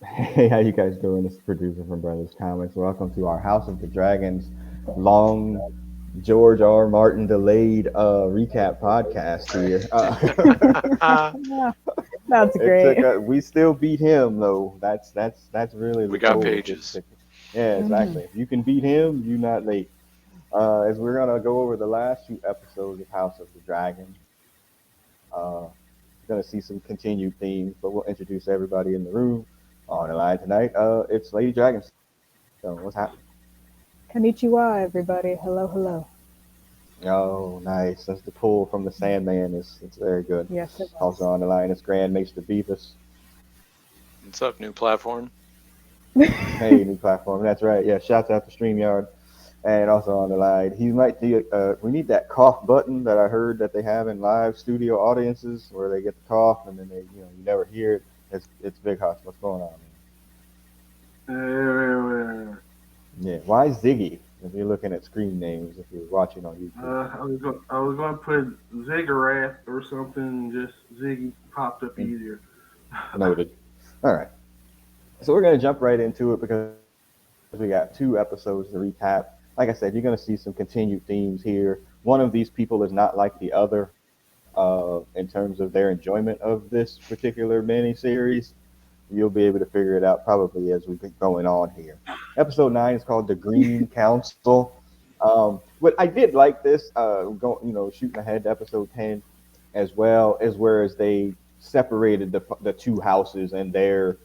Hey, how you guys doing? This is producer from Brothers Comics. Welcome to our House of the Dragons long George R. Martin delayed recap podcast here. Yeah, that's It took great. we still beat him though. That's really We the got goal of this pages. particular. Yeah, Hmm. exactly. If you can beat him, you're not late. As we're gonna go over the last few episodes of House of the Dragon, gonna see some continued themes, but we'll introduce everybody in the room on the line tonight. It's Lady Dragonstone. What's happening? Konnichiwa, everybody. Hello, hello. Oh, nice. That's the pull from the Sandman. It's very good. Yes, it Also on the line is Grand Maester Beavis. What's up, new platform? was. Hey, new platform. That's right. Yeah, shouts out to StreamYard. And also on the line, he might be. We need that cough button that I heard that they have in live studio audiences, where they get the cough and then you never hear it. It's Big Hoss. What's going on, Uh, man? Yeah. Why Ziggy? If you're looking at screen names, if you're watching on YouTube. I was going to put Ziggurat or something. Just Ziggy popped up Mm, easier. noted. All right. So we're gonna jump right into it because we got two episodes to recap. Like I said, you're gonna see some continued themes here. One of these people is not like the other in terms of their enjoyment of this particular miniseries. You'll be able to figure it out probably as we get going on here. Episode 9 is called The Green Council. But I did like this, shooting ahead to episode 10 as well, as whereas they separated the two houses and their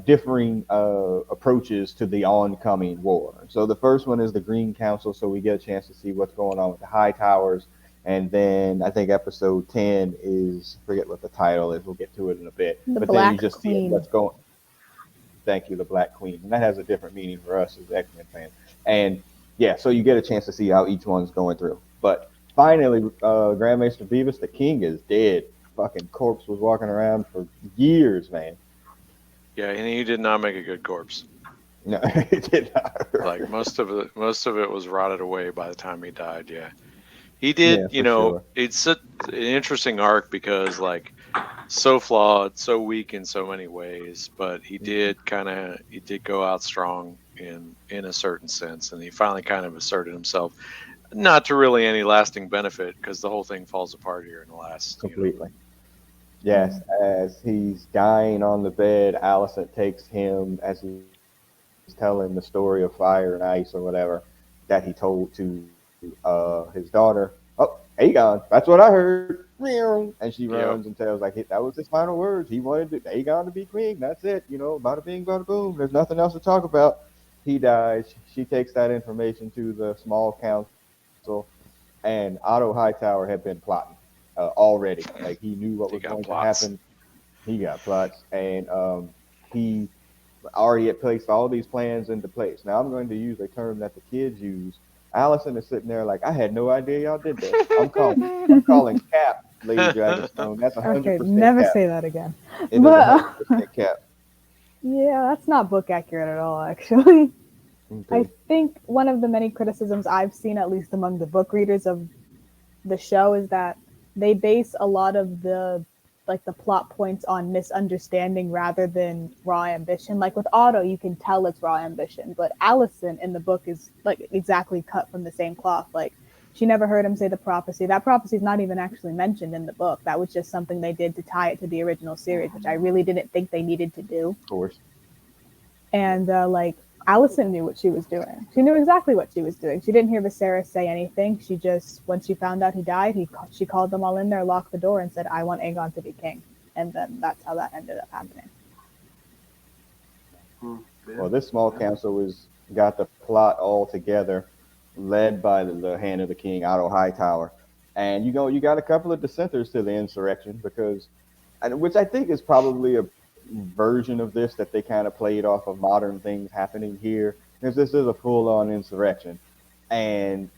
differing approaches to the oncoming war. So the first one is the Green Council, so we get a chance to see what's going on with the High Towers. And then I think episode 10 is, forget what the title is, we'll get to it in a bit. The But then you Black just see what's Queen. going. Thank you, the Black Queen. And that has a different meaning for us as X Men fans. And yeah, so you get a chance to see how each one's going through. But finally, Grandmaster Beavis, the king, is dead. Fucking corpse was walking around for years, man. Yeah, and he did not make a good corpse. No, it did not. Like most of it was rotted away by the time he died. Yeah, he Yeah, did. for sure. It's an interesting arc because like so flawed, so weak in so many ways, but he did go out strong in a certain sense, and he finally kind of asserted himself, not to really any lasting benefit because the whole thing falls apart here in the last. Completely. Yes, Mm. as he's dying on the bed, Allison takes him as he's telling the story of Fire and Ice or whatever that he told to his daughter. Oh, Aegon, that's what I heard. Meow. And she runs and Yep, tells like that was his final words. He wanted Aegon to be king. That's it. Bada bing, bada boom. There's nothing else to talk about. He dies. She takes that information to the small council, and Otto Hightower had been plotting already. Like he knew what was he going to got happen. plots. He got plots, and he already had placed all these plans into place. Now I'm going to use a term that the kids use. Allison is sitting there like, I had no idea y'all did this. I'm calling Cap, Lady Dragonstone. That's Okay, 100% never Cap. say that again. It is But 100% Cap. yeah, that's not book accurate at all, actually. I Okay. think one of the many criticisms I've seen, at least among the book readers of the show, is that they base a lot of the plot points on misunderstanding rather than raw ambition. Like with Otto, you can tell it's raw ambition, but Allison in the book is like exactly cut from the same cloth. Like she never heard him say the prophecy. That prophecy is not even actually mentioned in the book. That was just something they did to tie it to the original series, which I really didn't think they needed to do. Of course. And like Allison knew what she was doing. She knew exactly what she was doing. She didn't hear Viserys say anything. She just, when she found out he died, she called them all in there, locked the door, and said, "I want Aegon to be king." And then that's how that ended up happening. Hmm, yeah, Well, this small yeah. council was got the plot all together, led by the hand of the king, Otto Hightower. And you got a couple of dissenters to the insurrection because, which I think is probably a version of this that they kind of played off of modern things happening here, because this is a full-on insurrection. And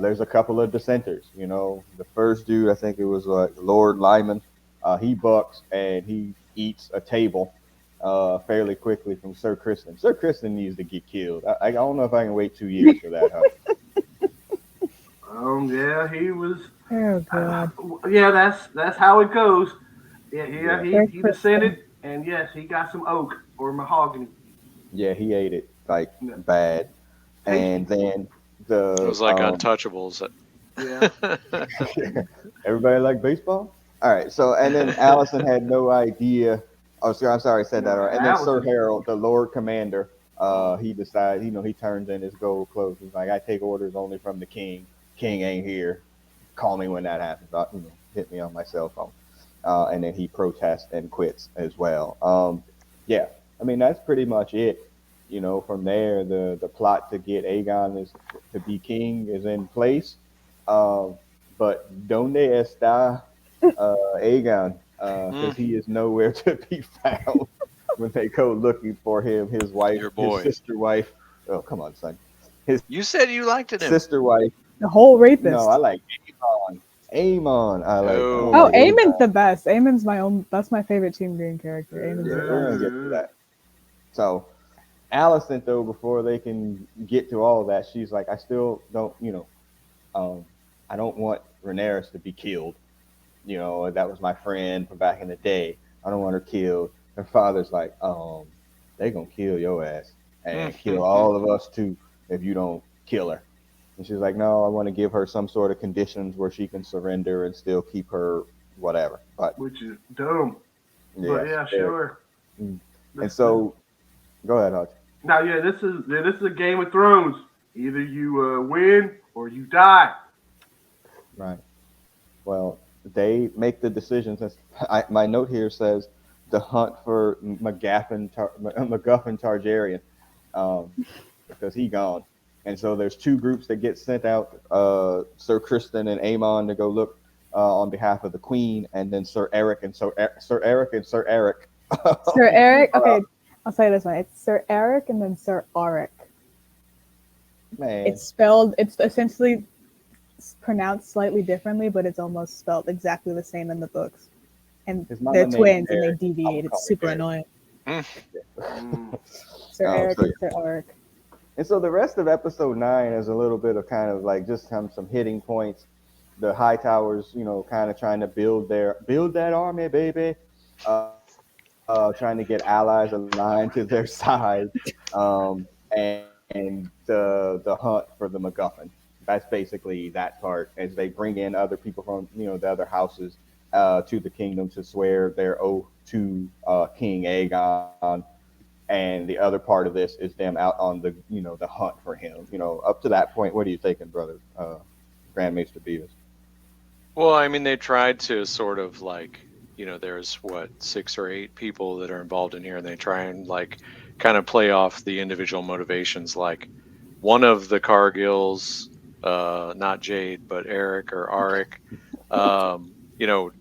there's a couple of dissenters. The first dude, I think it was like Lord Lyman. He bucks and he eats a table fairly quickly from Sir Kristen. Sir Kristen needs to get killed. I don't know if I can wait 2 years for that. Huh? Yeah, he was. Oh god. Yeah, that's how it goes. Yeah, Yeah, he Sir he descended. Kristen. And yes, he got some oak or mahogany. Yeah, he ate it like Yeah. bad. And Tasty. then It the was like Untouchables. Yeah. everybody like baseball. All right, so and then Allison had no idea. Oh, I'm sorry, I said No, that. All right. And then Sir Allison. Harold, the Lord Commander, Oh. he decides, he turns in his gold clothes. He's like, I take orders only from the king. King ain't here. Call me when that happens. Hit me on my cell phone. And then he protests and quits as well. Yeah, I mean that's pretty much it. From there, the plot to get Aegon is to be king is in place. Um, but donde está Aegon? Because Mm, he is nowhere to be found when they go looking for him. His wife, your his boy. sister wife. Oh, come on, son. His You said you liked him. sister wife. The whole No, I rapist. like Aemon. Aemon. I don't Oh, No. like Aemon's Aegon. the best. Aemon's my own. That's my favorite Team Green character. Aemon's Yeah, the we're gonna best. get to that. So Alicent, though, before they can get to all of that, she's like, I still don't, um, I don't want Rhaenyra to be killed. That was my friend from back in the day. I don't want her killed. Her father's like, they gonna kill your ass and kill all of us too if you don't kill her. And she's like, no, I want to give her some sort of conditions where she can surrender and still keep her whatever. But Which is dumb. But yes, yeah, yeah. sure. And This so go ahead, Hutch. now yeah, this is a Game of Thrones. Either you win or you die. Right. Well, they make the decisions. My note here says the hunt for MacGuffin Targaryen, um, because he gone. And so there's two groups that get sent out: Sir Kristen and Aemon to go look on behalf of the Queen, and then Sir Eric and Sir Eric and Sir Eric. Sir Eric. Okay, I'll say this one. It's Sir Eric and then Sir Auric. Man, It's spelled. It's essentially pronounced slightly differently, but it's almost spelled exactly the same in the books. And his mama they're named twins, and they Eric. I'm deviate. gonna It's call him super Eric. annoying. Mm. Sir Eric So and Sir Auric. And so the rest of episode 9 is a little bit of kind of like just some hitting points. The High Towers, kind of trying to build that army, baby. Trying to get allies aligned to their side, and the hunt for the MacGuffin. That's basically that part as they bring in other people from the other houses to the kingdom to swear their oath to King Aegon, and the other part of this is them out on the hunt for him. Up to that point, what are you thinking, brother? Grand Maester Beavis. Well, I mean, they tried to sort of like, there's what, 6 or 8 people that are involved in here, and they try and like kind of play off the individual motivations. Like one of the Cargills, not Jade, but Eric or Arik,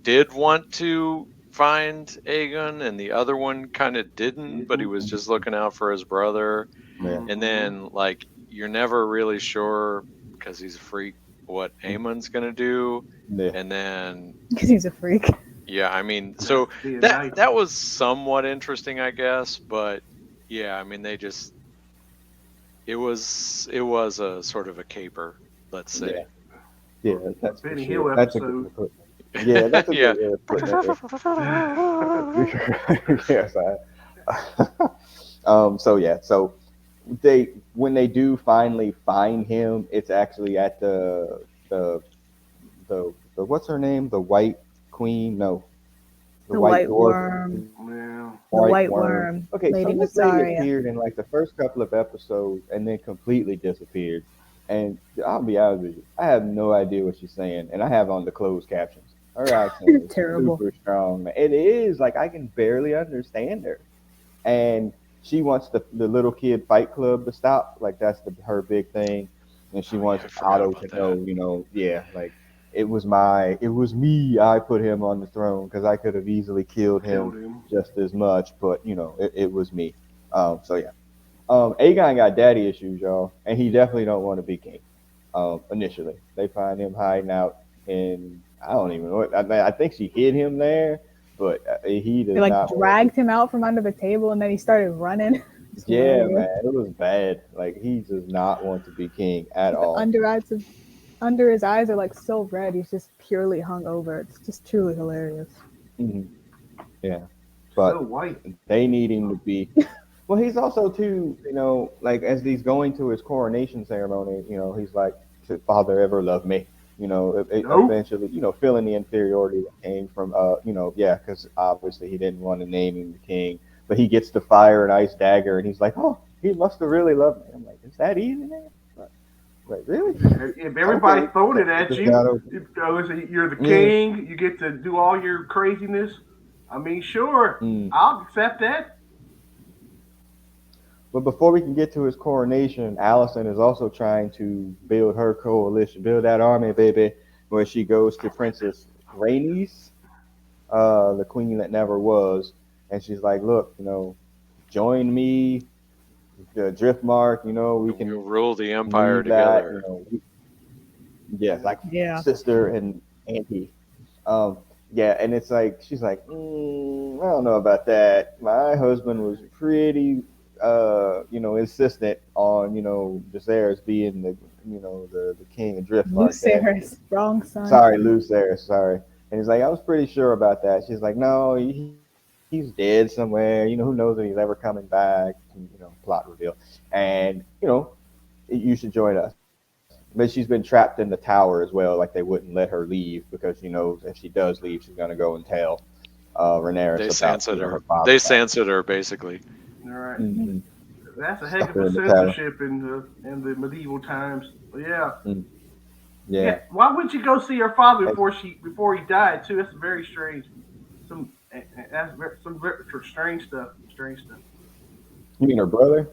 did want to find Aegon, and the other one kind of didn't, but he was just looking out for his brother. Yeah. And then, like, you're never really sure because he's a freak what Aemon's gonna do. Yeah. And then, Because he's a freak. yeah, I mean, so Being that nice. that was somewhat interesting, I guess. But yeah, I mean, it was a sort of a caper, let's Yeah. say. Yeah, that's for Benny sure. Hill That's a good way episode. of putting it. Yeah, that's a Yeah. good way of putting it. Yes, so yeah, so when they do finally find him, it's actually at the the what's her name? The White Queen? No, the The White White Dwarf. Worm. Yeah. The White White Worm. Worm. Okay, so Lady this lady Massaria. appeared in like the first couple of episodes and then completely disappeared. And I'll be honest with you, I have no idea what she's saying, and I have on the closed captions. Her accent is Terrible. super strong, man. It is like I can barely understand her, and she wants the little kid fight club to stop. Like that's her big thing, and she Oh, yeah, wants I forgot Otto about to know, that. yeah, like it was me. I put him on the throne because I could have easily killed him Killed him. just as much, but it was me. So yeah, Aegon got daddy issues, y'all, and he definitely don't want to be king. Initially, they find him hiding out in I don't even know. I think she hid him there, but he They does like not. dragged him out from under the table, and then he started running. It's Yeah, hilarious. man, it was bad. Like he does not want to be king at The all. under his eyes are like so red. He's just purely hung over. It's just truly hilarious. Mhm. Yeah. So but white. they need him to be. Well, he's also too, like as he's going to his coronation ceremony, he's like, "Should father ever love me?" Nope. Eventually, feeling the inferiority that came from, yeah, because obviously he didn't want to name him the king, but he gets to fire an ice dagger, and he's like, "Oh, he must have really loved me." I'm like, "Is that easy, man?" Like, really? If everybody's Okay, throwing it it at just you, got over. you're the Yeah. king. You get to do all your craziness. I mean, sure, Mm. I'll accept that. But before we can get to his coronation, Allison is also trying to build her coalition, build that army, baby, where she goes to Princess Rhaenys, the queen that never was, and she's like, "Look, join me, the Driftmark. We And we'll can rule the empire leave that. together. Yes, like Yeah. sister and auntie." Um, yeah, and it's like she's like, I don't know about that. My husband was pretty, insistent on Viserys being the king of Driftmark. That Lucerys, wrong son. sorry, Lucerys, sorry. And he's like, I was pretty sure about that. She's like, no, he's dead somewhere. Who knows if he's ever coming back? Plot reveal. And you should join us. But she's been trapped in the tower as well. Like they wouldn't let her leave because she knows if she does leave, she's gonna go and tell Rhaenyra They about Sansa her her. father They dying. Sansa her basically. All right, Mm-hmm. that's a heck Stuck of her a in the tower. censorship in the medieval times. But yeah, Mm, yeah. yeah. Why wouldn't you go see her father And before he died too? That's very strange. That's some very strange stuff. Strange stuff. you mean her brother?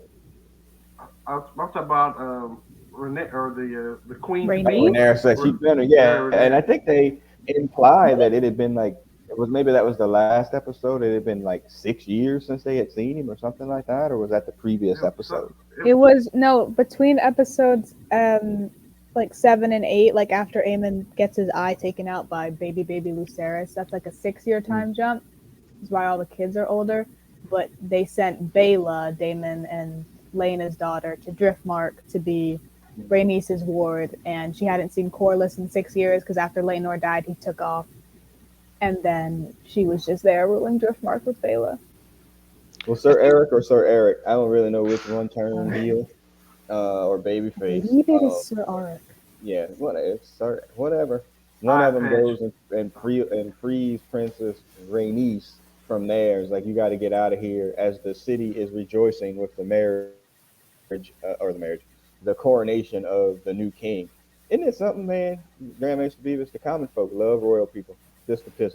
I'm talking about Renee or the Queen's Rhaenys? niece. Rhaenyra said she's been, yeah, and I Renee. think they imply that it had been like it was maybe that was the last episode. It had been like 6 years since they had seen him, or something like that, or was that the previous It, so, episode? It was no between episodes like 7 and 8, like after Aemon gets his eye taken out by baby Lucerys. That's like a 6 year Mm, time jump. That's why all the kids are older. But they sent Bela, Damon, and Lena's daughter to Driftmark to be mm. Rhaenys' ward, and she hadn't seen Corlys in 6 years because after Laenor died, he took off, and then she was just there ruling Driftmark with Bela. Well, I Sir think Eric or Sir Eric, I don't really know which one turned Uh, heel or I babyface. believe it is Sir Auric. Yeah, whatever. Sir, whatever. One eye of them patch. goes and frees Princess Rhaenys from there. It's like you got to get out of here as the city is rejoicing with the marriage the coronation of the new king. Isn't it something, man? Grandmaster Beavis, the common folk love royal people just to piss on them.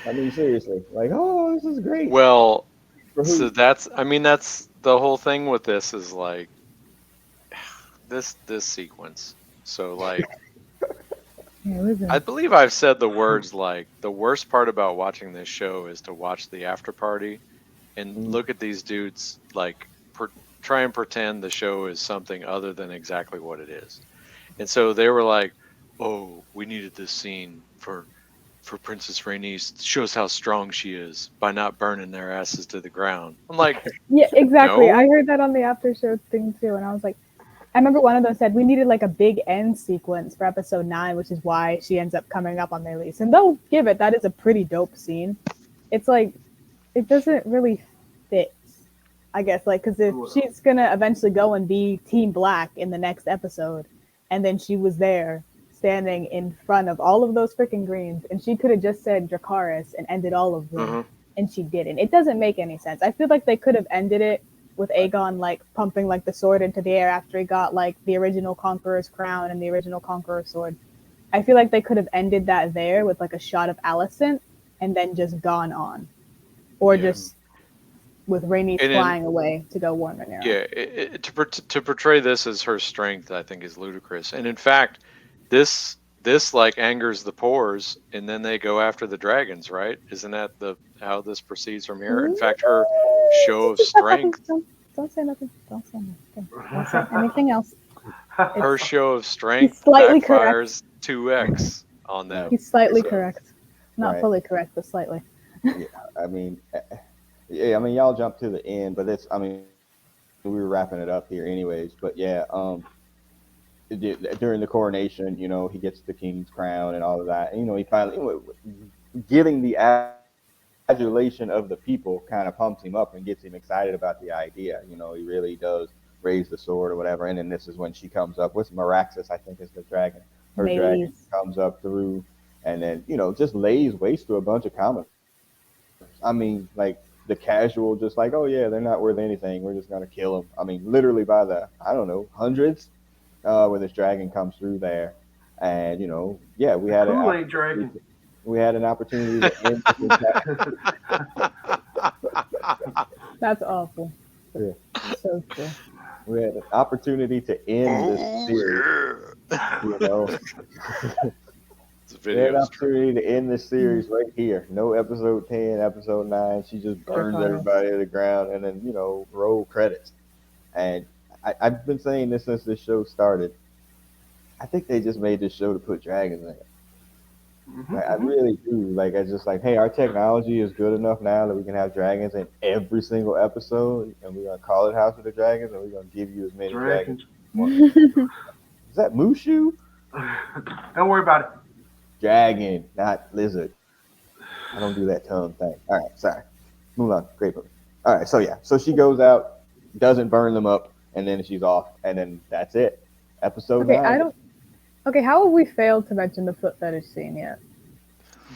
I mean, seriously, like, oh, this is great well, for so who? that's the whole thing with this is like this sequence. So like Yeah, it was I a believe I've said the words like the worst part about watching this show is to watch the after party and Mm, look at these dudes like try and pretend the show is something other than exactly what it is. And so they were like, "Oh, we needed this scene for Princess Rhaenys. Shows how strong she is by not burning their asses to the ground." I'm like, yeah, exactly. I "No, heard that on the after show thing too, and I was like, I remember one of them said we needed like a big end sequence for episode 9, which is why she ends up coming up on their lease. And they'll give it that is a pretty dope scene. It's like it doesn't really fit, I guess, like because if Well, she's gonna eventually go and be Team Black in the next episode, and then she was there standing in front of all of those freaking greens, and she could have just said Dracarys and ended all of them, uh-huh. and she didn't. It doesn't make any sense. I feel like they could have ended it with Aegon like pumping like the sword into the air after he got like the original Conqueror's crown and the original Conqueror's sword. I feel like they could have ended that there with like a shot of Alicent and then just gone on, or Yeah." just with Rhaenys And then flying away to go warn Rhaenyra. yeah, to portray this as her strength, I think is ludicrous. And in fact, this like angers the pores, and then they go after the dragons, right? Isn't that the how this proceeds from here? In fact, her show of strength, Don't say nothing. Don't say nothing. Don't say anything else. her It's show of he's strength slightly correct. backfires 2x on no, them. He's slightly So correct. Not right. fully correct, but slightly. Yeah, I mean, yeah, I mean, y'all jumped to the end, but it's, I mean, we were wrapping it up here anyways. But yeah, during the coronation, he gets the king's crown and all of that. And, he finally, getting the adulation of the people kind of pumps him up and gets him excited about the idea. You know, he really does raise the sword or whatever. And then this is when she comes up with Meraxis, I think is the dragon. Her dragon Maze. comes up through and then, just lays waste to a bunch of commoners. I mean, like the casual, just like, oh yeah, they're not worth anything. We're just gonna kill them. I mean, literally by the, I don't know, hundreds, when this dragon comes through there, and yeah, we had an Kool-Aid dragon. we had an opportunity to end this entire, That's awful. yeah, So true. we had an opportunity to end this series. You know, we had an opportunity to end this series right here. No episode 10, episode 9. She just burns everybody to the ground, and then roll credits. And I've been saying this since this show started. I think they just made this show to put dragons in it. Like, I really do. Like, I just like, hey, our technology is good enough now that we can have dragons in every single episode, and we're gonna call it House of the Dragons, and we're gonna give you as many dragons. Is that Mushu? Don't worry about it. Dragon, not lizard. I don't do that tongue thing. All right, sorry. Move on. Great movie. All right, so yeah, so she goes out, doesn't burn them up, and then she's off, and then that's it. Episode 9. Okay, how have we failed to mention the foot fetish scene yet?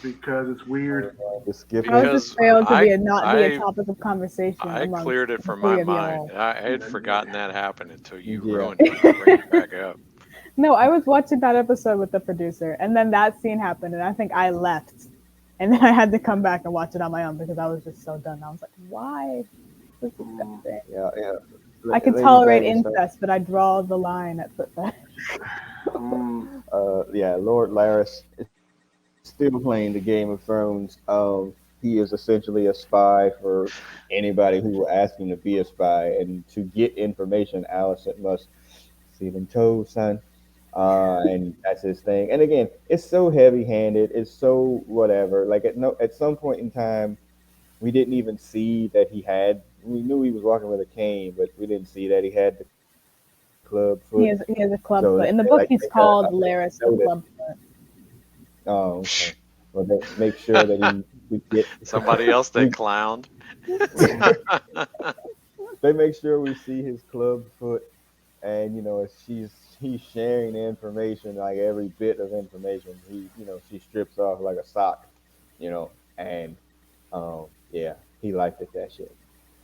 Because it's weird. How has this failed to be not be a topic of conversation? I cleared it from the my three of mind. y'all? I had forgotten that happened until you ruined it and bring it back up. No, I was watching that episode with the producer, and then that scene happened, and I think I left. And then I had to come back and watch it on my own because I was just so done. I was like, why? This is disgusting. Yeah. I can tolerate incest, but I draw the line at foot fetish. Yeah, Lord Larys is still playing the Game of Thrones. He is essentially a spy for anybody who will ask him to be a spy. And to get information, Alicent must see them toes, son. And that's his thing. And again, it's so heavy-handed. It's so whatever. Like at some point in time, we didn't even see that he had. We knew he was walking with a cane, but we didn't see that he had the club foot. He has a club foot. In the book, he's called Larys the club foot. Oh, okay. Well, they make sure that we get somebody else they clowned. They make sure we see his club foot, and as he's sharing the information, like every bit of information, she strips off like a sock, and yeah, he liked it, that shit.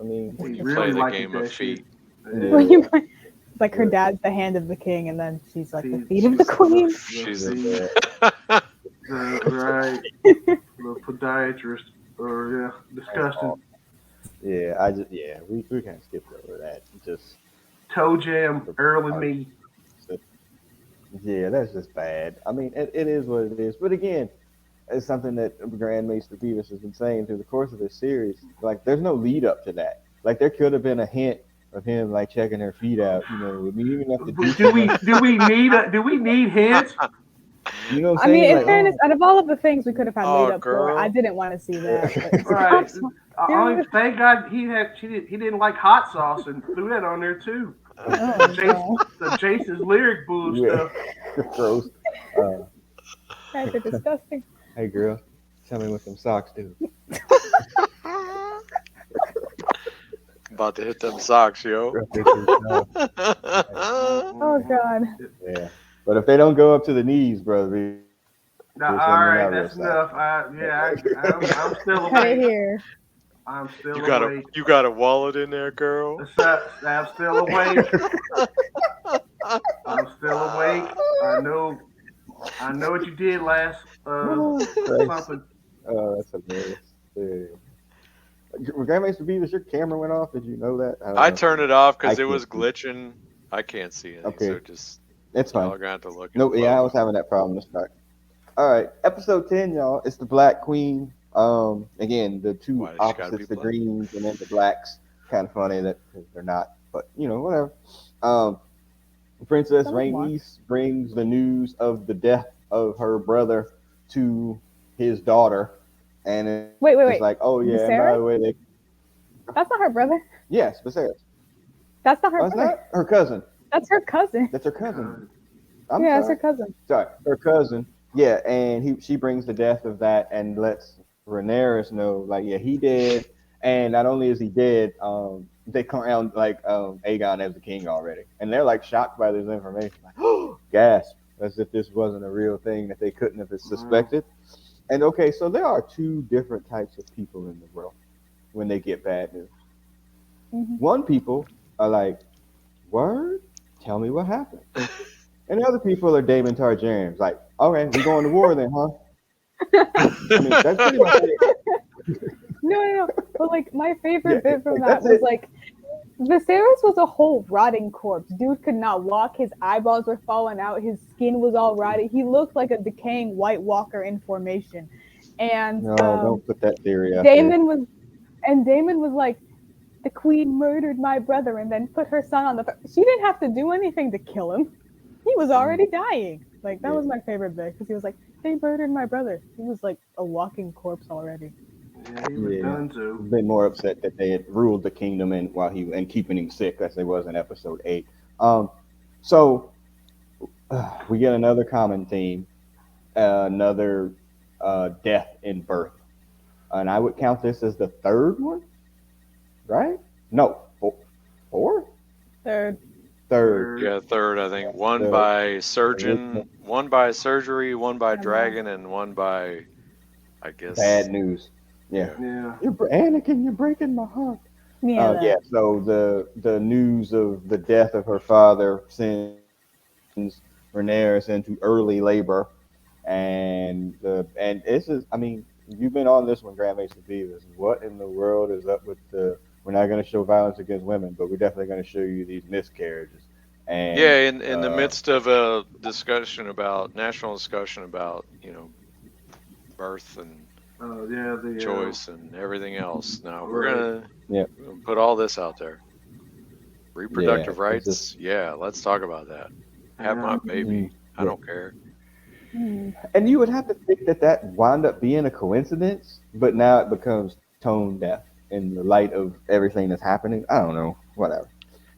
I mean, when you play the game of feet. It's like her dad's the hand of the king, and then she's like the feet of the queen. She's right. The podiatrist, or disgusting. Yeah, we kind of skipped over that. Just toe jam, early me. Yeah, that's just bad. I mean, it is what it is. But again, it's something that Grand Maester Beavis has been saying through the course of this series. Like, there's no lead up to that. Like, there could have been a hint of him like checking her feet out. Even have to do we need hints? You know what I'm saying? I mean, in like, fairness, out of all of the things we could have had lead up for, I didn't want to see that. Right. Thank God he didn't like hot sauce and threw that on there too. Jason's lyric bull stuff. Gross. Guys are disgusting. Hey girl, tell me what them socks do. About to hit them socks, yo. Oh God. Yeah. But if they don't go up to the knees, brother. All right, that's enough. I'm still awake. Here. I'm still awake. You got a wallet in there, girl? I'm still awake. I'm still awake. I know what you did last something. Oh, that's hilarious. Grandmaster Beavis, your camera went off. Did you know that? I turned it off because it was glitching. I can't see anything. Okay. So just it's fine. Y'all are gonna have to look. No, yeah, I was having that problem to start. All right, episode 10, y'all. It's the Black Queen. Again, the two opposites, the greens and then the blacks. Kind of funny that they're not, but whatever. Princess Rhaenys brings the news of the death of her brother to his daughter, and it's wait. like, oh yeah, and by the way, that's not her brother. Yes, Viserys. That's not her brother. Not her cousin. That's her cousin. That's her cousin. That's her cousin. Sorry, her cousin. Yeah, and she brings the death of that and lets Rhaenyra know, like, yeah, he did, and not only is he dead, they crowned like Aegon as the king already, and they're like shocked by this information, like, oh, gasp, as if this wasn't a real thing that they couldn't have suspected. And okay, so there are two different types of people in the world when they get bad news. Mm-hmm. One people are like, word, tell me what happened. And the other people are Daemon Targaryens, like, okay, we going to war then, huh? I mean, that's pretty much it. No. But like my Yeah, favorite bit from like, that that's was it. like Viserys was a whole rotting corpse. Dude could not walk. His eyeballs were falling out. His skin was all rotted. He looked like a decaying White Walker in formation. And No, don't put that theory out there. Damon was, and Damon was like, the queen murdered my brother and then put her son on the. She didn't have to do anything to kill him. He was already dying. Like that was my favorite bit because he was like, they murdered my brother. He was like a walking corpse already. Yeah, he was Yeah, done too. been more upset that they had ruled the kingdom and while he and keeping him sick as they was in episode 8. So we get another common theme, another death in birth, and I would count this as the third one, right? No, four, Third. third. Yeah, third, I think. One The by surgeon, original one by surgery, one by Yeah. dragon, and one by, I guess. bad news. Yeah, Yeah. Anakin, you're breaking my heart. Yeah. Yeah. So the news of the death of her father sends Rhaenyra into early labor, and this is, I mean, you've been on this one, Grand Mason Beavers. What in the world is up with the? We're not going to show violence against women, but we're definitely going to show you these miscarriages. And Yeah, in the midst of a discussion about, national discussion about, birth and Yeah, choice and everything else. Now we're right. gonna, yeah, put all this out there. yeah, Reproductive it's just rights, yeah, let's talk about that. Have Yeah. my baby. I yeah. don't care. And you would have to think that that wound up being a coincidence, but now it becomes tone deaf in the light of everything that's happening. I don't know, whatever.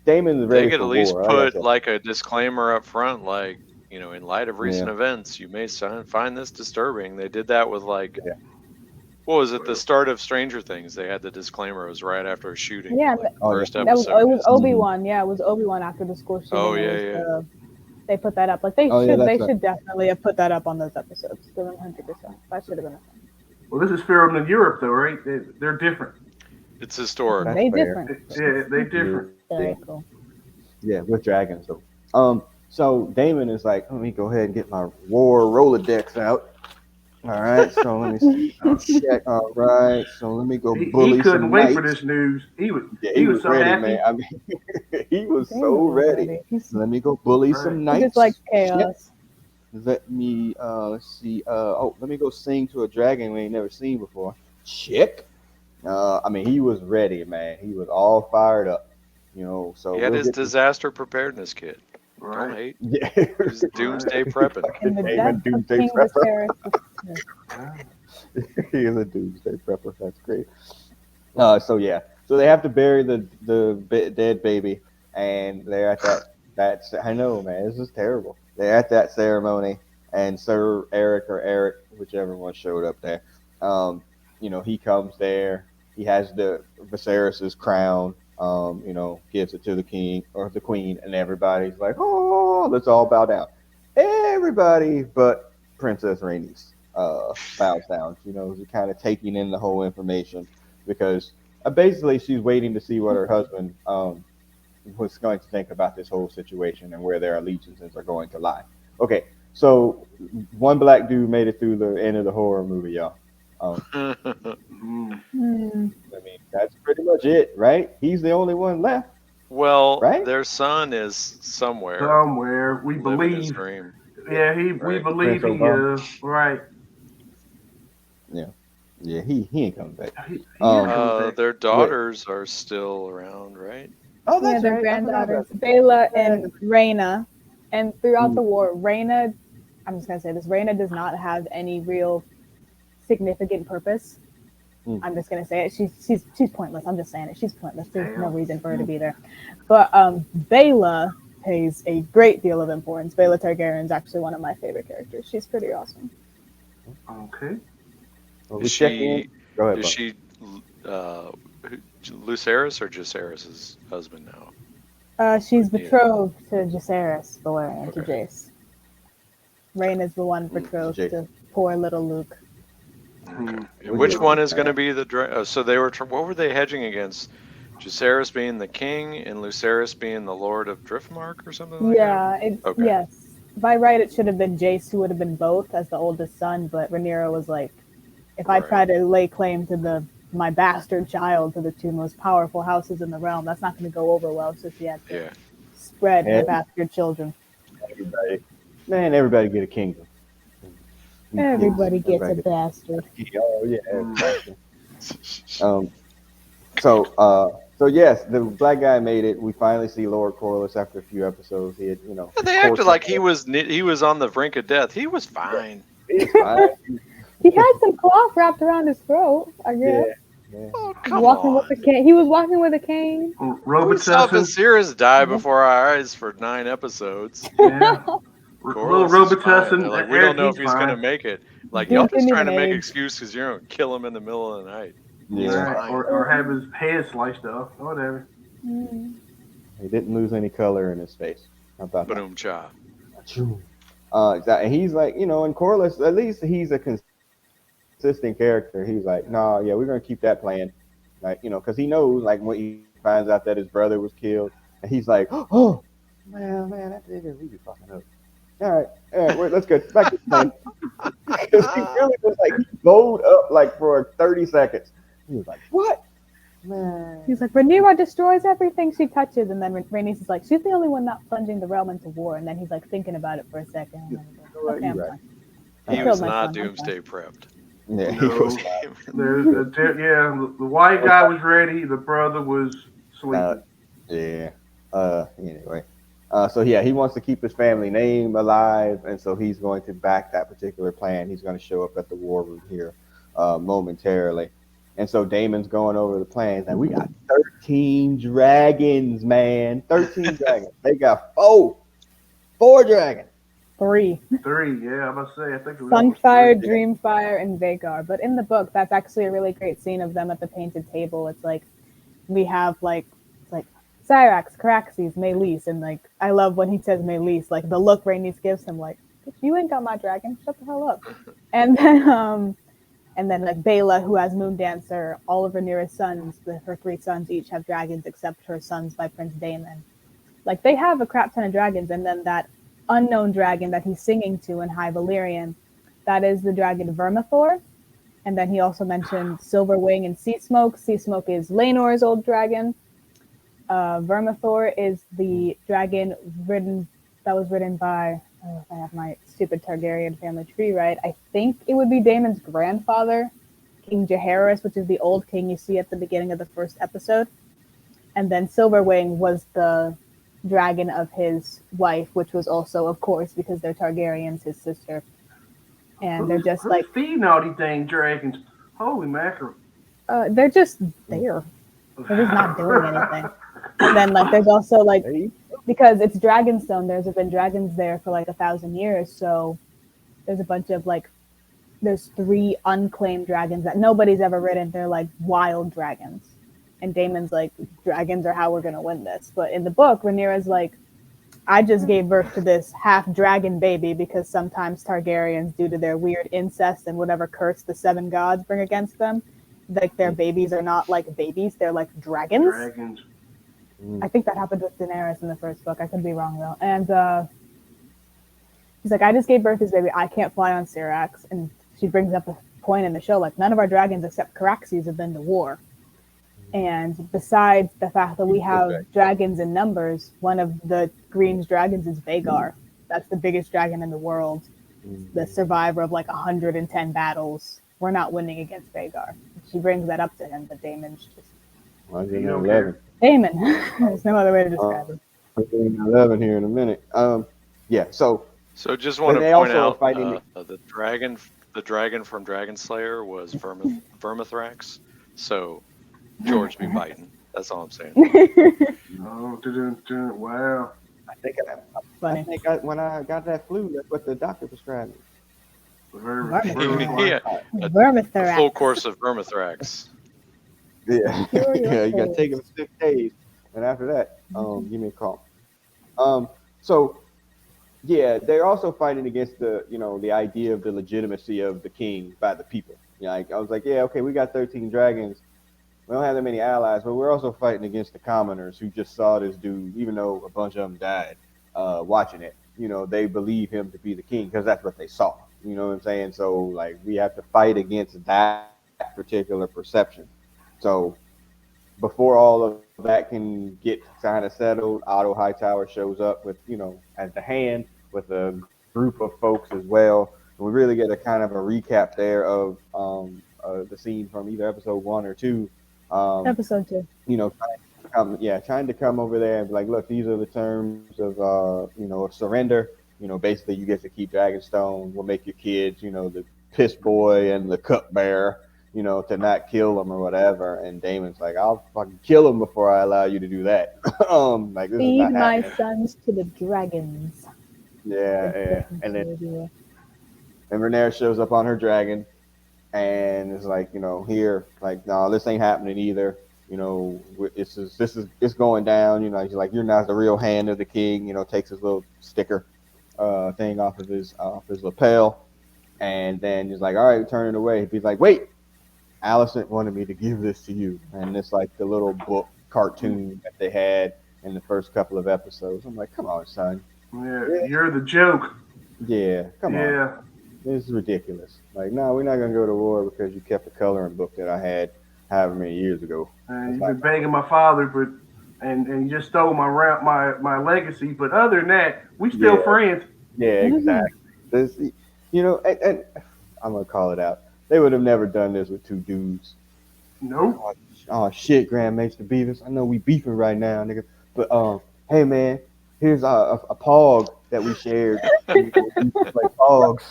Damon is They ready could for at least war. Like I put said, like a disclaimer up front, like, in light of yeah, recent events, you may find this disturbing. They did that with, like, yeah, what was it? The start of Stranger Things. They had the disclaimer. It was right after a shooting, Yeah, like oh yeah, first that was episode. it was It's, Obi Wan. Yeah, it was Obi Wan after the school shooting. oh It yeah, was yeah. they put that up. Like they oh yeah, should that's right. definitely have put that up on those episodes. 100%. That should have been a thing. Well, this is filmed in Europe, though, right? They're different. It's historic. That's They fair. different. Yeah, they different. Very cool. Yeah, with dragons though. So Damon is like, let me go ahead and get my war Rolodex out. All right, so let me check. All right, so let me go He bully couldn't some wait for knights. this news. Yeah, He he was was so ready, happy. man. I mean, he was Damon so was ready. ready. Let me go bully Right. some He knights. just likes Check. chaos. Let me let's see. Let me go sing to a dragon we ain't never seen before. Check. I mean, he was ready, man. He was all fired up. So He had we'll his get to disaster preparedness kit. Don't Right. hate. yeah. He's doomsday prepping. In the Damon depth of Doomsday King Prepper. Viserys. Yeah. He is a doomsday prepper. That's great. So yeah, so they have to bury the dead baby, and they're at that. I know, man, this is terrible. They're at that ceremony, and Sir Eric or Eric, whichever one showed up there, he comes there. He has the Viserys's crown. Gives it to the king or the queen, and everybody's like, "Oh, let's all bow down." Everybody but Princess Rhaenys bows down. She's kind of taking in the whole information because basically she's waiting to see what her husband was going to think about this whole situation and where their allegiances are going to lie. Okay, so one black dude made it through the end of the horror movie, y'all. Mm. I mean, that's pretty much it, right? He's the only one left, Well, right? their son is somewhere Somewhere we living his believe. dream. Yeah, we Right. believe Prince he Obama. right. Yeah, he ain't coming back. He is Um, coming back. Their daughters are still around, right? Oh, Yeah, that's their right. I forgot granddaughters, about that. Bela and Rhaena. And throughout Mm. the war, Rhaena, I'm just gonna say this, Rhaena does not have any real significant purpose. Mm. I'm just gonna say it. She's pointless. I'm just saying it. She's pointless. There's no Damn. reason for her to be there. But Bela pays a great deal of importance. Baela Targaryen is actually one of my favorite characters. She's pretty awesome. Okay. Well, we Is check in. she Go ahead, is Buck. she Lucerys or Jacaerys' husband now? She's Yeah. betrothed to Jacaerys Valerian, to Okay. Jace. Rain is the one betrothed Jace. to poor little Luke. Okay. And We which get one it. is going to be the so they were what were they hedging against? Jacaerys being the king and Lucerys being the Lord of Driftmark or something like that? Yeah, Okay. yes. By right, it should have been Jace who would have been both as the oldest son, but Rhaenyra was like, if I Right. try to lay claim to my bastard child to the two most powerful houses in the realm, that's not going to go over well. So she had to Yeah. spread her And bastard children. everybody get a kingdom. Everybody gets a Everybody bastard. Oh yeah, exactly. Um, so yes, the black guy made it. We finally see Lord Corlys after a few episodes. He had, They acted like he was on the brink of death. He was fine. He's fine. He had some cloth wrapped around his throat, I guess. Yeah. Oh, come Walking on. with the cane. He was walking with a cane. We saw Robitussin. Viserys die before our eyes for 9 episodes. Yeah. Little Corlys is fine. They're Robitussin. like, we don't know if He's he's going to fine. make it. Like, Dude y'all just didn't trying even to make age. excuses because you're going to kill him in the middle of the night. Yeah. Right. fine. Or have his head sliced off. Whatever. Mm. He didn't lose any color in his face. How about that? Boom, cha. Exactly. And he's like, and Corlys, at least he's a consistent character. He's like, nah, yeah, we're gonna keep that plan, like, because he knows, like, when he finds out that his brother was killed, and he's like, oh, man, that nigga really fucking up. All right, wait, let's get back to the plan. Because he really was like, he glowed up like for 30 seconds. He was like, what? Man. He's like, Rhaenyra destroys everything she touches, and then Rhaenys is like, she's the only one not plunging the realm into war. And then he's like thinking about it for a second. And then he's like, okay, I'm You're right. fine. He I was killed my not son, I'm doomsday prepped. Yeah, he No. was. The white guy was ready. The brother was sleeping. Yeah. Anyway. So yeah, he wants to keep his family name alive, and so he's going to back that particular plan. He's going to show up at the war room here momentarily. And so Damon's going over the plans, and we got 13 dragons, man. 13 dragons. They got four dragons. Three. 3. Yeah, I must say. I think it was Sunfire, 3. Dreamfire, and Vhagar. But in the book, that's actually a really great scene of them at the painted table. It's like we have it's like Cyrax, Caraxes, Meleese, and like I love when he says Meleese, like the look Rhaenys gives him, like, you ain't got my dragon, shut the hell up. And then like Baela, who has Moondancer, all of Rhaenyra's sons, her 3 sons each have dragons except her sons by Prince Daemon. Like they have a crap ton of dragons, and then that unknown dragon that he's singing to in High Valyrian, that is the dragon Vermithor. And then he also mentioned Silverwing and Sea Smoke. Sea Smoke is Laenor's old dragon. Vermithor is the dragon that was ridden by, if I have my stupid Targaryen family tree right, I think it would be Daemon's grandfather, King Jaehaerys, which is the old king you see at the beginning of the first episode. And then Silverwing was the dragon of his wife, which was also, of course, because they're Targaryens, his sister. And they're just who's like feeding all these dang dragons. Holy mackerel! they're just there. They're just not doing anything. And then like there's also like, because it's Dragonstone, there's been dragons there for like 1,000 years, so there's a bunch of like, there's 3 unclaimed dragons that nobody's ever ridden. They're like wild dragons. And Daemon's like, dragons are how we're gonna win this. But in the book, Rhaenyra's like, I just gave birth to this half dragon baby because sometimes Targaryens, due to their weird incest and whatever curse the 7 gods bring against them, like their babies are not like babies, they're like dragons. Dragons. I think that happened with Daenerys in the first book. I could be wrong though. And he's like, I just gave birth to this baby. I can't fly on Syrax. And she brings up a point in the show, like none of our dragons except Caraxes have been to war. And besides the fact that we have dragons in numbers, one of the Green's dragons is Vhagar. That's the biggest dragon in the world. The survivor of like 110 battles. We're not winning against Vhagar. She brings that up to him, but Daemon's just 111. Daemon. There's no other way to describe him. 111 here in a minute. Yeah. So just want to they point also are out fighting the dragon from Dragon Slayer was Vermithrax. So George be biting. That's all I'm saying. Oh, wow. I Funny. think when I got that flu, that's what the doctor prescribed me. Vermithrax. Yeah, a, a full Vermithrax. course of vermithrax. Yeah, Cure your yeah, you got to take colds. them 6 days, and after that, Mhm. give me a call. So yeah, they're also fighting against the idea of the legitimacy of the king by the people. Like I was like, yeah, okay, we got 13 dragons. We don't have that many allies, but we're also fighting against the commoners who just saw this dude, even though a bunch of them died watching it. They believe him to be the king because that's what they saw. You know what I'm saying? So like, we have to fight against that particular perception. So before all of that can get kind of settled, Otto Hightower shows up with, as the hand with a group of folks as well. And we really get a kind of a recap there of the scene from either episode 1 or 2. Um, Episode 2. trying to come over there and be like, look, these are the terms of surrender. Basically, you get to keep Dragonstone. We'll make your kids, the piss boy and the cupbearer, to not kill them or whatever. And Damon's like, I'll fucking kill him before I allow you to do that. Like, this is Feed not my happening. sons to the dragons. Yeah, The yeah. And then dragons. Rhaenyra shows up on her dragon and it's like, here, like, no, this ain't happening either. It's going down. He's like, you're not the real hand of the king. Takes his little sticker thing off his lapel, and then he's like, all right, turn it away. He's like, wait, Allison wanted me to give this to you, and it's like the little book cartoon that they had in the first couple of episodes. I'm like, come on, son. Yeah, Yeah, you're the joke. yeah, come on. Yeah, This is ridiculous. Like, no, we're not gonna go to war because you kept a coloring book that I had however many years ago. and It's you've like, been begging my father, but and you just stole my legacy. But other than that, we still yeah, friends. yeah, Mhm. exactly. And I'm gonna call it out. They would have never done this with two dudes. Nope. Oh, oh shit, Grand Maester Beavis. I know we beefing right now, nigga. But hey man, here's a pog that we shared. We used to play pogs.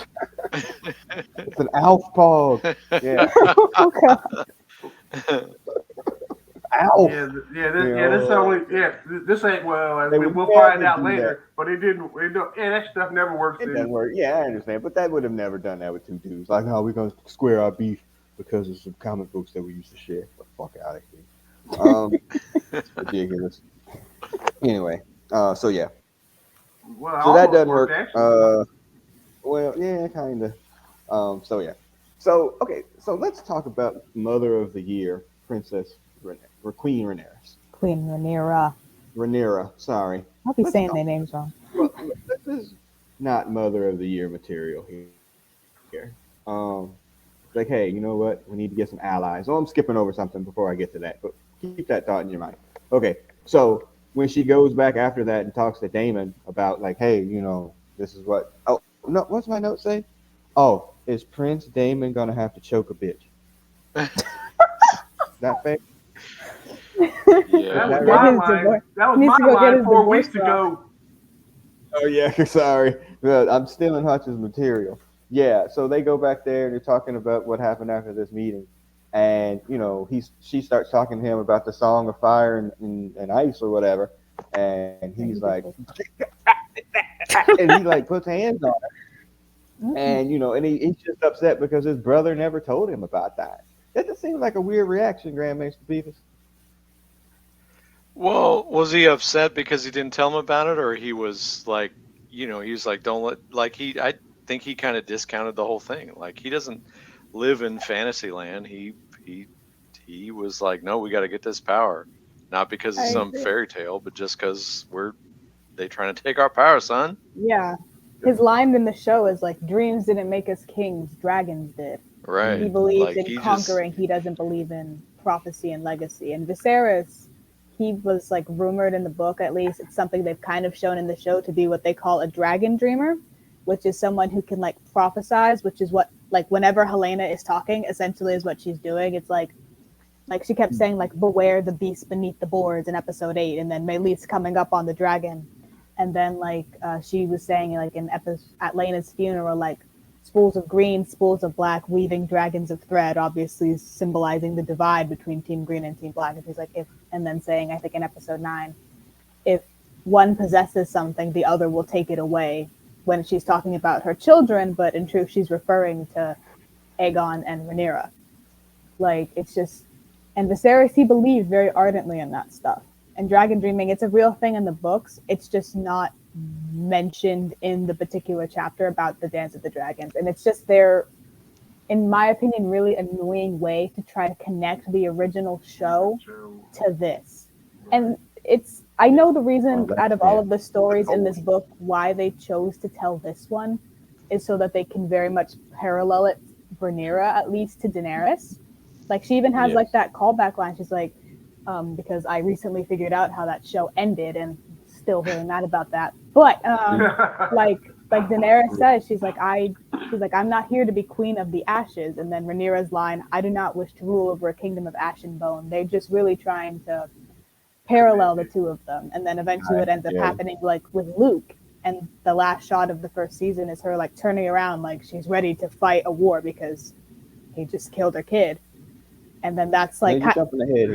It's an Alf pog. Yeah, Oh, God. Alf. This Uh, only this ain't well. they would We'll find never out do that. later, but it didn't. Yeah, that stuff never works. It doesn't In work. Yeah, I understand, but that would have never done that with two dudes. Like, no, we're gonna square our beef because of some comic books that we used to share. Get the fuck out of here. It's ridiculous. Anyway, so yeah, well, it so that almost doesn't worked work. actually. Well, yeah, kind of. So yeah, so okay, so let's talk about Mother of the Year, Princess or Queen Rhaenyra. Queen Rhaenyra. Rhaenyra, sorry. I'll be Let's saying talk. their names wrong. Well, this is not Mother of the Year material here. Like, hey, you know what? We need to get some allies. Oh, I'm skipping over something before I get to that, but keep that thought in your mind. Okay, so when she goes back after that and talks to Damon about, like, hey, this is what. Oh no, what's my note say? Oh, is Prince Damon gonna have to choke a bitch? Is that fair? Is That Yeah. was that Get right? my his line. divorce. That was He needs to my go get line his 4 weeks divorce law. ago. Oh yeah, sorry. Well, I'm stealing Hutch's material. Yeah, so they go back there and they're talking about what happened after this meeting, and she starts talking to him about the Song of Fire and Ice or whatever, and he's And he like, just goes, and he like puts hands on her, mm-mm. and he's just upset because his brother never told him about that. That just seems like a weird reaction, Grand Maester Beavis. Well, was he upset because he didn't tell him about it, or he was like, he was like, don't let, like I think he kind of discounted the whole thing. Like he doesn't live in fantasy land. He he was like, no, we got to get this power, not because I it's some agree. fairy tale, but just because they trying to take our power, son. Yeah. His line in the show is like, dreams didn't make us kings, dragons did. Right. He Mm. believes Like in he just, conquering, he doesn't believe in prophecy and legacy. And Viserys, he was like rumored in the book, at least, it's something they've kind of shown in the show to be what they call a dragon dreamer, which is someone who can like prophesize, which is what, like, whenever Helena is talking, essentially is what she's doing. It's like she kept saying like beware the beast beneath the boards in episode 8, and then Melee's coming up on the dragon, and then like she was saying like in at Lena's funeral, like spools of green, spools of black, weaving dragons of thread, obviously symbolizing the divide between Team Green and Team Black. And she's like, if, and then saying, I think in episode 9, if one possesses something, the other will take it away when she's talking about her children, but in truth, she's referring to Aegon and Rhaenyra. Like, it's just, and Viserys, he believed very ardently in that stuff. And dragon dreaming, it's a real thing in the books. It's just not mentioned in the particular chapter about the Dance of the Dragons. And it's just their, in my opinion, really annoying way to try to connect the original show to this. And it's, I know the reason out of all of the stories in this book why they chose to tell this one is so that they can very much parallel it, Rhaenyra, at least, to Daenerys. Like, she even has like that callback line. She's like, because I recently figured out how that show ended and still really mad about that. But like Daenerys says, she's like, I'm not here to be queen of the ashes. And then Rhaenyra's line, I do not wish to rule over a kingdom of ash and bone. They're just really trying to parallel the two of them. And then eventually what ends up happening, like with Luke, and the last shot of the first season is her like turning around like she's ready to fight a war because he just killed her kid. And then that's like jumping ahead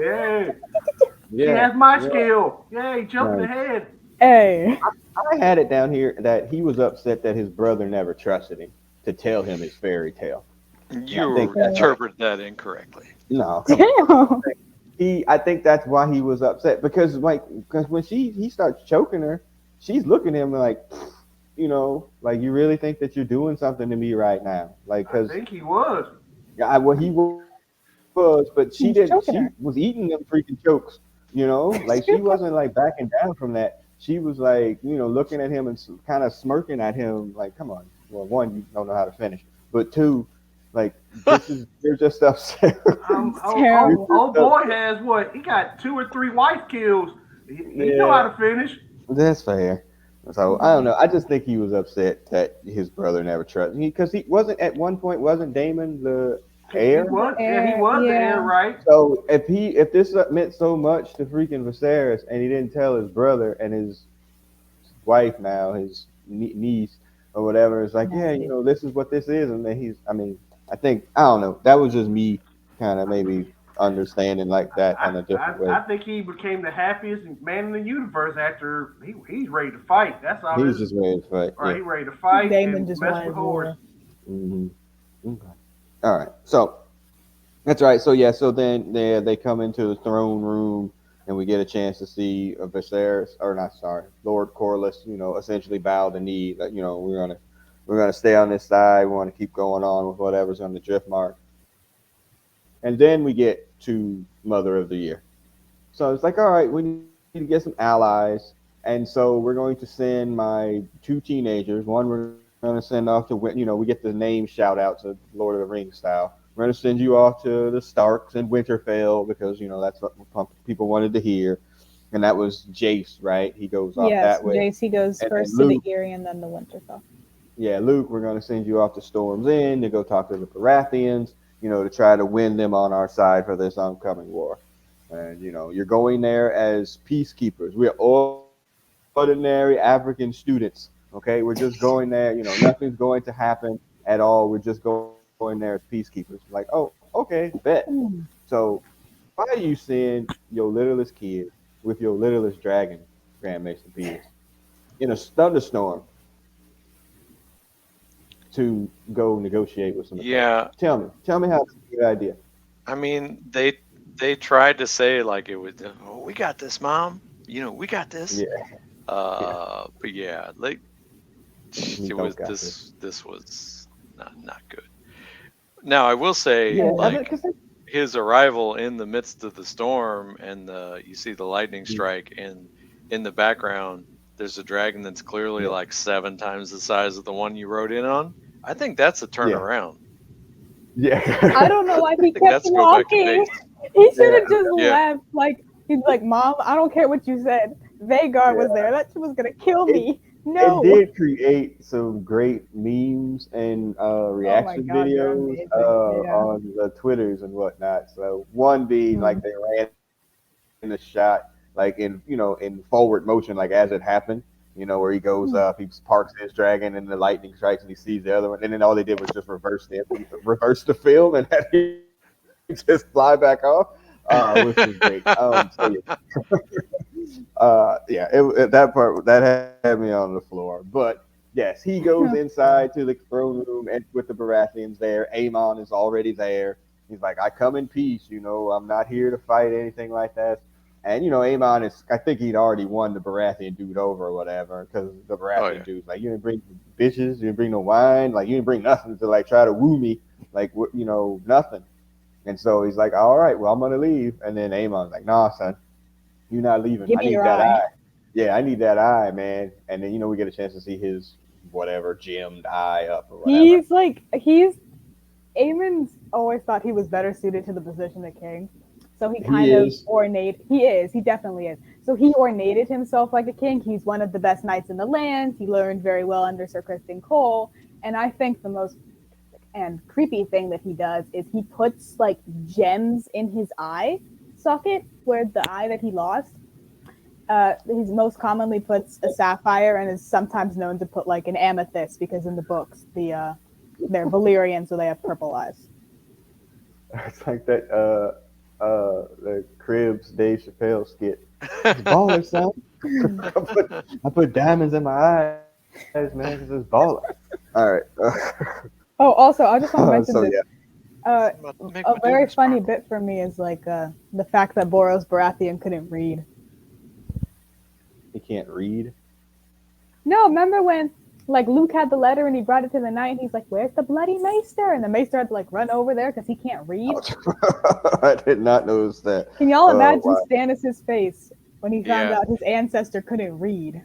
here. He has my skill. Yay, jumping ahead. Hey. I had it down here that he was upset that his brother never trusted him to tell him his fairy tale. You interpret that incorrectly. No. Damn. I think that's why he was upset because when he starts choking her, she's looking at him like, you know, like, you really think that you're doing something to me right now? Like, cause I think he was. Yeah, well, he was, but she didn't. She was eating them freaking chokes, you know. Like, she wasn't like backing down from that. She was like, you know, looking at him and kind of smirking at him, like, come on. Well, one, you don't know how to finish, but two, like, you're just upset. Old boy has what? He got 2 or 3 wife kills. He know how to finish. That's fair. So I don't know. I just think he was upset that his brother never trusted him because he wasn't at one point. Wasn't Daemon the heir? He was the heir, right? So if this meant so much to freaking Viserys and he didn't tell his brother and his wife now, his niece or whatever, it's like, yeah, you know, this is what this is, and then I think, I don't know. That was just me kind of maybe understanding like that in a different way. I think he became the happiest man in the universe after he's ready to fight. That's all. He's just ready to fight. Right, he's ready to fight. Daemon just mess with horse. Mm-hmm. Okay. All right. So that's right. So yeah. So then they come into the throne room, and we get a chance to see Lord Corlys. You know, essentially bow the knee. That, you know, we're gonna stay on this side. We want to keep going on with whatever's on the drift mark. And then we get to Mother of the Year. So it's like, all right, we need to get some allies. And so we're going to send my 2 teenagers. One we're going to send off to, you know, we get the name shout out to Lord of the Rings style. We're going to send you off to the Starks in Winterfell because, you know, that's what people wanted to hear. And that was Jace, right? He goes off that way. Jace, he goes first to the Eyrie and then the Winterfell. Yeah, Luke, we're going to send you off to Storm's End to go talk to the Baratheons, you know, to try to win them on our side for this oncoming war. And, you know, you're going there as peacekeepers. We're ordinary African students, okay? We're just going there. You know, nothing's going to happen at all. We're just going there as peacekeepers. Like, oh, okay, bet. So why do you send your littlest kid with your littlest dragon, Grand Mason Peters, in a thunderstorm to go negotiate with somebody? Yeah. Tell me how it's a good idea. I mean, they tried to say like it was, oh, we got this, Mom. You know, we got this. Yeah. But yeah, like it was this was not good. Now I will say, his arrival in the midst of the storm and you see the lightning strike, and in the background there's a dragon that's clearly like 7 times the size of the one you rode in on. I think that's a turnaround. Yeah. I don't know why he kept walking. He should have just left. Like, he's like, Mom, I don't care what you said. Vhagar was there. That shit was gonna kill me. No. It did create some great memes and reaction videos on the Twitters and whatnot. So one being like they ran in the shot, like in forward motion, like as it happened. You know, where he goes up, he parks his dragon, and the lightning strikes, and he sees the other one, and then all they did was just reverse the film, and had him just fly back off, which was great. that part that had me on the floor. But yes, he goes inside to the throne room and with the Baratheons there. Aemon is already there. He's like, I come in peace, I'm not here to fight anything like that. And Aemon is, I think he'd already won the Baratheon dude over or whatever, because the Oh Baratheon yeah. dude's like, you didn't bring bitches, you didn't bring no wine, like you didn't bring nothing to like try to woo me, like nothing. And so he's like, all right, well I'm gonna leave. And then Aemon's like, nah, son, you're not leaving. Give I me need your that eye. eye. Yeah, I need that eye, man. And then we get a chance to see his whatever gemmed eye up or whatever. He's Aemon's always thought he was better suited to the position of king. So he He kind of is. he definitely is. So he ornated himself like a king. He's one of the best knights in the land. He learned very well under Sir Criston Cole. And I think the most and creepy thing that he does is he puts like gems in his eye socket where the eye that he lost. He's most commonly puts a sapphire and is sometimes known to put like an amethyst because in the books they're Valyrian, so they have purple eyes. It's like that the Cribs Dave Chappelle skit. It's baller, son. I put diamonds in my eyes, man, because it's baller. All right. Oh, also, I just want to mention So this. yeah, Make A my very dudes funny sparkle. bit for me is like the fact that Boros Baratheon couldn't read. he can't read. No, remember when like Luke had the letter and he brought it to the knight and he's like, "Where's the bloody maester?" And the maester had to like run over there because he can't read. I did not notice that. Can y'all Oh imagine wow. Stannis' face when he found Yeah. out his ancestor couldn't read?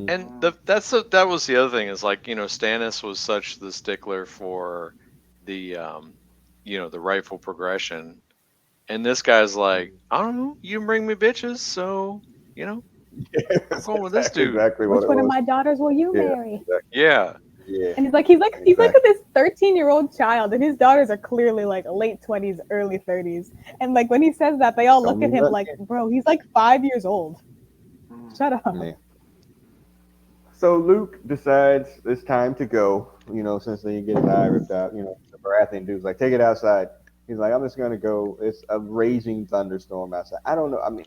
And that was the other thing is like Stannis was such the stickler for the the rightful progression, and this guy's like, I don't know, you can bring me bitches, so you know I'm That's going with this dude. exactly what Which it one of was. my daughters will you Yeah, marry? exactly. Yeah, Yeah, And he's like exactly. this 13-year-old child, and his daughters are clearly like late 20s, early 30s. And like when he says that, they all Don't look at mean him nothing. like, bro, he's like 5 years old. Shut up. Yeah. So Luke decides it's time to go. Since they get his eye ripped out. The Baratheon dude's like, take it outside. He's like, I'm just gonna go. It's a raging thunderstorm outside. I don't know. I mean,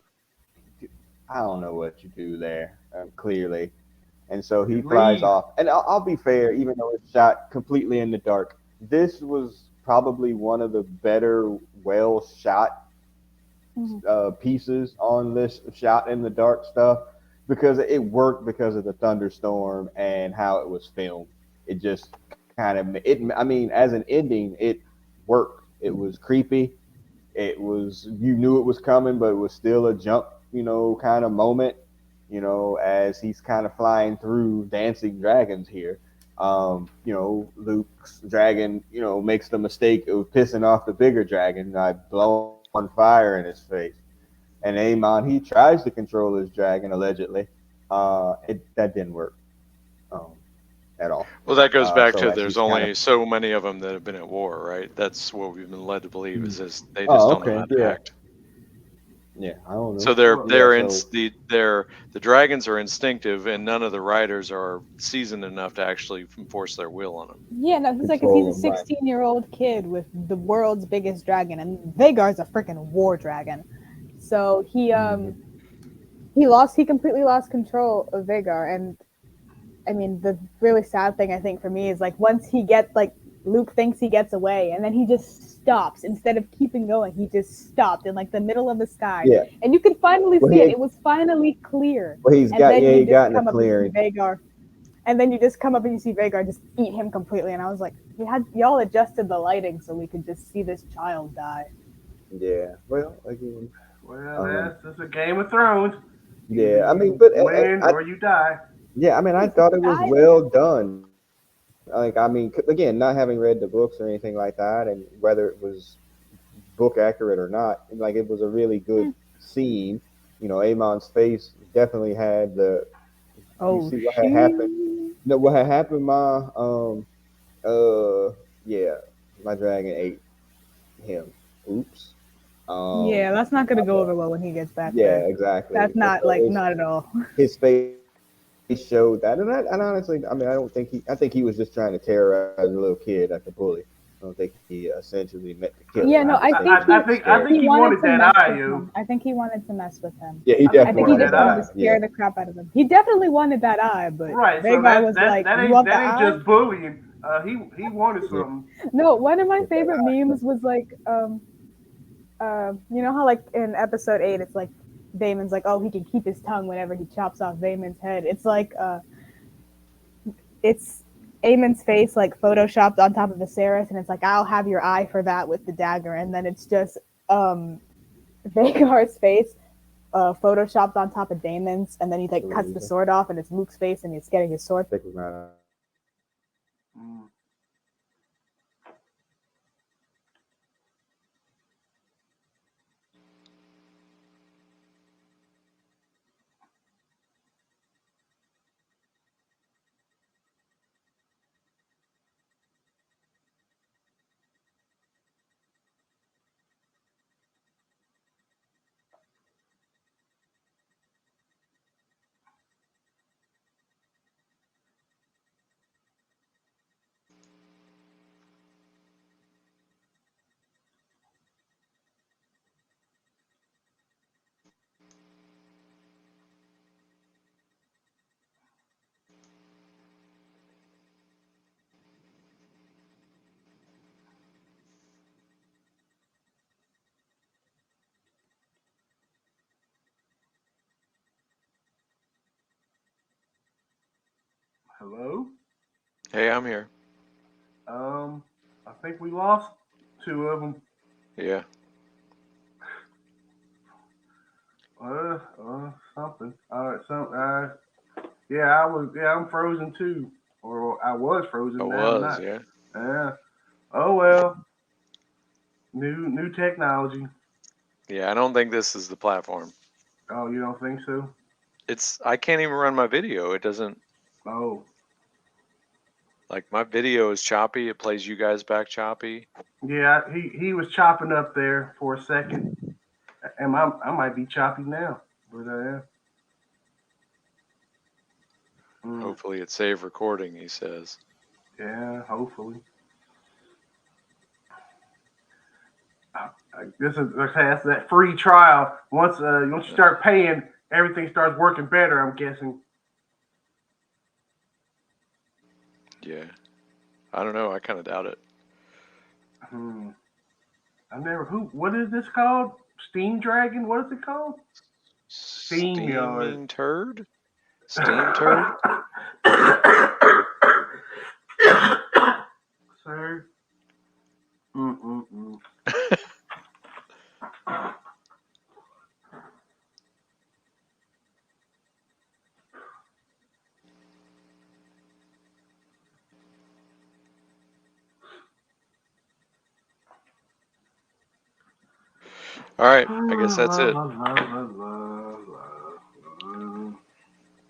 I don't know what you do there. Clearly, and so he You flies leave. off. And I'll be fair, even though it's shot completely in the dark, this was probably one of the better, well shot Mhm. pieces on this shot in the dark stuff because it worked because of the thunderstorm and how it was filmed. It just kind of it. I mean, as an ending, it worked. It was creepy. It was you knew it was coming, but it was still a jump, kind of moment. As he's kind of flying through dancing dragons here. Luke's dragon, makes the mistake of pissing off the bigger dragon by blowing fire in his face. And Aemon, he tries to control his dragon allegedly. That didn't work um, at all. well, that goes back So to as there's he's kind of only so many of them that have been at war, right? That's what we've been led to believe is they just oh don't know okay how to yeah act. yeah I don't So know they're Well, yeah they're in so the dragons are instinctive, and none of the riders are seasoned enough to actually enforce their will on them. Yeah, no, he's like, 'cause he's control a him right. 16-year-old kid with the world's biggest dragon, and Vagar's a freaking war dragon. So Mhm. he completely lost control of Vagar, and I mean, the really sad thing I think for me is like once he gets like Luke thinks he gets away, and then he just stops instead of keeping going. He just stopped in like the middle of the sky, Yeah. and you could finally Well, see it. It was finally clear, and then you he just got in a come up and see clearing. Vagar, and then you just come up and you see Vagar just eat him completely. And I was like, y'all adjusted the lighting so we could just see this child die. Yeah. Well, again, well, um, that's a Game of Thrones. Either yeah. I mean, you but win or you die. yeah. I mean, I Wait, so thought he it was died? well done. Like, I mean, again, not having read the books or anything like that, and whether it was book accurate or not, like it was a really good Hmm. scene. Amon's face definitely had the. You Oh see what had happened. shoot! What had happened? Yeah, my dragon ate him. Oops. Yeah, that's not gonna My go bad. over well when he gets back Yeah, there. exactly. That's And not so like not at all. his face showed that, and honestly, I mean, I don't think he. I think he was just trying to terrorize a little kid like a bully. I don't think he essentially met the killer. Yeah, no, I I just think think he was I scared. think he he wanted wanted to that mess eye, with yo. him. I think he wanted to mess with him. Yeah, he I think I he definitely think he wanted wanted just that that wanted eye. to eye. Yeah. scare the crap out of him. He definitely wanted that eye, but Right. So Vagar was that like, "You want the that ain't eye?" just bullying. He wanted Yeah. something. No, one of my Get that favorite eye. memes was like, you know how like in episode 8, it's like Damon's like, "Oh, he can keep his tongue whenever he chops off Damon's head." It's like, it's Eamon's face like photoshopped on top of Viserys, and it's like, "I'll have your eye for that" with the dagger, and then it's just Vagar's face photoshopped on top of Damon's, and then he like cuts the sword off, and it's Luke's face, and he's getting his sword. Stick with my eye. Mm. Hello. Hey, I'm here. I think we lost two of them. Yeah. Something. Yeah, I was. Yeah, I'm frozen too, or I was It frozen. Now I'm was, not. yeah. Yeah. Oh well. New technology. Yeah, I don't think this is the platform. Oh, you don't think so? I can't even run my video. It doesn't, Oh, like, my video is choppy. It plays you guys back choppy. yeah. He was chopping up there for a second, and I might be choppy now, but mm, Hopefully it saved recording, he says. yeah. Hopefully. This is that's that free trial. Once you start paying, everything starts working better. I'm guessing. Yeah. I don't know. I kind of doubt it. Hmm. I never. Who? What is this called? Steam Dragon? What is it called? Steam Yard. Steaming turd? Steam turd? Sir. Mm-mm-mm. All right. I guess that's it.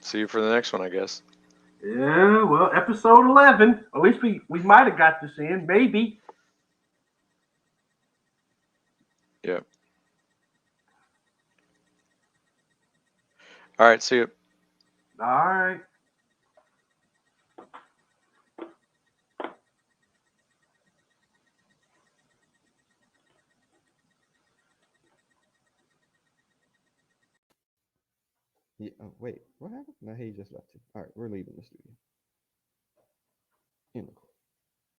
See you for the next one, I guess. Yeah, well, episode 11. At least we might have got this in, maybe. Yeah. All right. See you. All right. Yeah, wait, what happened? No, he just left too. All right, we're leaving the studio. In the